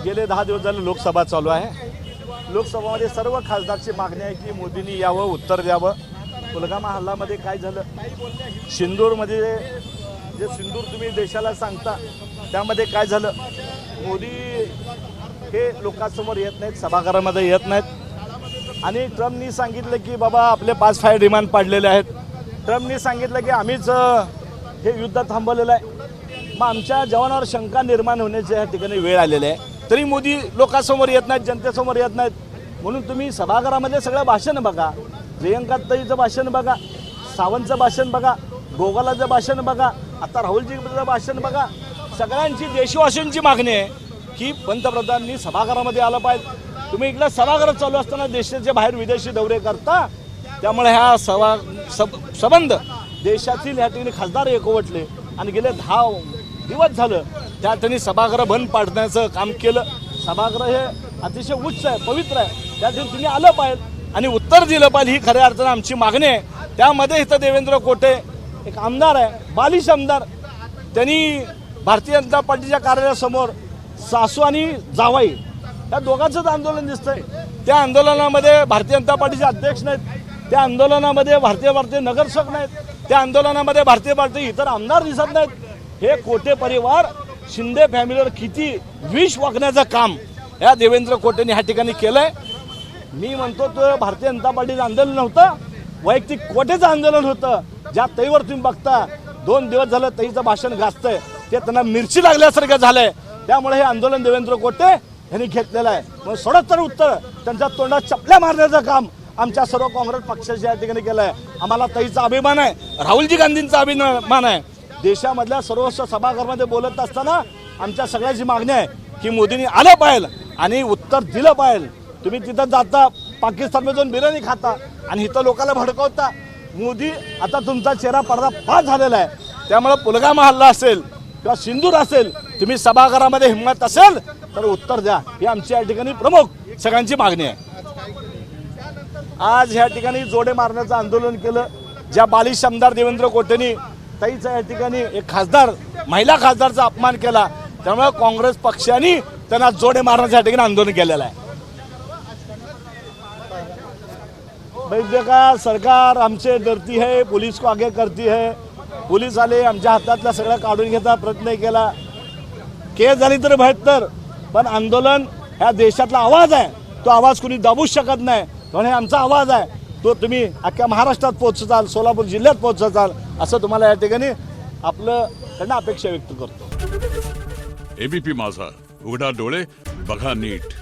गेले 10 दिवस झाले लोकसभा चालू आहे। लोकसभामध्ये सर्व खासदारची मागणी आहे की मोदींनी यावं, उत्तर द्यावं। पुलगामा हल्ल्यामध्ये काय झालं, सिंदूरमध्ये जे सिंदूर तुम्ही देशाला सांगता त्यामध्ये काय झालं, मोदी हे लोकांसमोर येत नाहीत, सभागृहामध्ये येत नाहीत। आणि ट्रम्पनी सांगितलं की बाबा आपले 5 फायर डिमांड पाडलेले आहेत। ट्रम्पनी सांगितलं की आम्हीच हे युद्ध थांबवलेलं आहे। मग आमच्या जवानावर शंका निर्माण होण्याची या ठिकाणी वेळ आलेली आहे, तरी मोदी लोकांसमोर येत नाहीत, जनतेसमोर येत नाहीत। म्हणून तुम्ही सभागृहामध्ये सगळं भाषण बघा, प्रियंकाताईचं भाषण बघा, सावंतचं भाषण बघा, गोगालाचं भाषण बघा, आता राहुलजीचं भाषण बघा। सगळ्यांची देशवासीयांची मागणी आहे की पंतप्रधानांनी सभागृहामध्ये आलं पाहिजे। तुम्ही इकडे सभागृह चालू असताना देशाच्या बाहेर विदेशी दौरे करता, त्यामुळे ह्या संबंध देशातील या ठिकाणी खासदार एकवटले आणि गेले 10 दिवस झालं त्या ठिकाणी सभागृह बंद पाडण्याचं काम केलं। सभागृह हे अतिशय उच्च आहे, पवित्र आहे, त्या ठिकाणी तुम्ही आलं पाहिजे आणि उत्तर दिलं पाहिजे, ही खऱ्या अर्थानं आमची मागणी आहे। त्यामध्ये इथं देवेंद्र कोटे एक आमदार आहे, बालिश आमदार, त्यांनी भारतीय जनता पार्टीच्या कार्यालयासमोर सासू आणि जावाई या दोघांचंच आंदोलन दिसतंय। त्या आंदोलनामध्ये भारतीय जनता पार्टीचे अध्यक्ष नाहीत, त्या आंदोलनामध्ये भारतीय नगरसेवक नाहीत, त्या आंदोलनामध्ये भारतीय इतर आमदार दिसत नाहीत। हे कोटे परिवार शिंदे फॅमिलीवर किती विष वागण्याचं काम या देवेंद्र कोटेंनी ह्या ठिकाणी केलंय। मी म्हणतो तो भारतीय जनता पार्टीचं आंदोलन नव्हतं, वैयक्तिक कोटेचं आंदोलन होतं। ज्या तईवर तुम्ही बघता 2 दिवस झालं तईचं भाषण गाजतंय, ते त्यांना मिरची लागल्यासारखं झालंय। त्यामुळे हे आंदोलन देवेंद्र कोटे यांनी घेतलेलं आहे। मग सोडत तर उत्तर त्यांच्या तोंडात चपल्या मारण्याचं काम आमच्या सर्व काँग्रेस पक्षाच्या या ठिकाणी केलं आहे। आम्हाला तईचा अभिमान आहे, राहुलजी गांधींचा अभिमान आहे। देशामधल्या सर्वस्व सभागृहामध्ये बोलत असताना आमच्या सगळ्याची मागणी आहे की मोदींनी आलं पाहिजे आणि उत्तर दिलं पाहिजे। तुम्ही तिथं जाता, पाकिस्तानमध्ये जाऊन बिर्याणी खाता आणि इथं लोकांना भडकवता। मोदी आता तुमचा चेहरा पडदा फास झालेला आहे। त्यामुळे पुलगामा हल्ला असेल किंवा सिंदूर असेल, तुम्ही सभागृहामध्ये हिंमत असेल तर उत्तर द्या, ही आमची या ठिकाणी प्रमुख सगळ्यांची मागणी आहे। आज ह्या ठिकाणी जोडे मारण्याचं आंदोलन केलं, ज्या बालिश आमदार देवेंद्र कोटेंनी ताईचा या ठिकाणी एक खासदार, महिला खासदारचा अपमान केला, त्यामुळे काँग्रेस पक्षाने त्यांना जोडे मारण्याच्या ठिकाणी आंदोलन केलेलं आहे। का सरकार हमसे डरती है, पुलिस को आगे करती है। पुलिस आले आमच्या हातातला सगळं काढून घेता प्रयत्न केला, केस झाली तर बेहतर, पण आंदोलन ह्या देशातला आवाज आहे, तो आवाज कोणी दाबूच शकत नाही। म्हणून हे आमचा आवाज आहे, तो तुम्ही अख्ख्या महाराष्ट्रात पोहोचताल, सोलापूर जिल्ह्यात पोहोचताल, असं तुम्हाला या ठिकाणी आपलं त्यांना अपेक्षा व्यक्त करतो। एबीपी माझा, उघडा डोळे बघा नीट।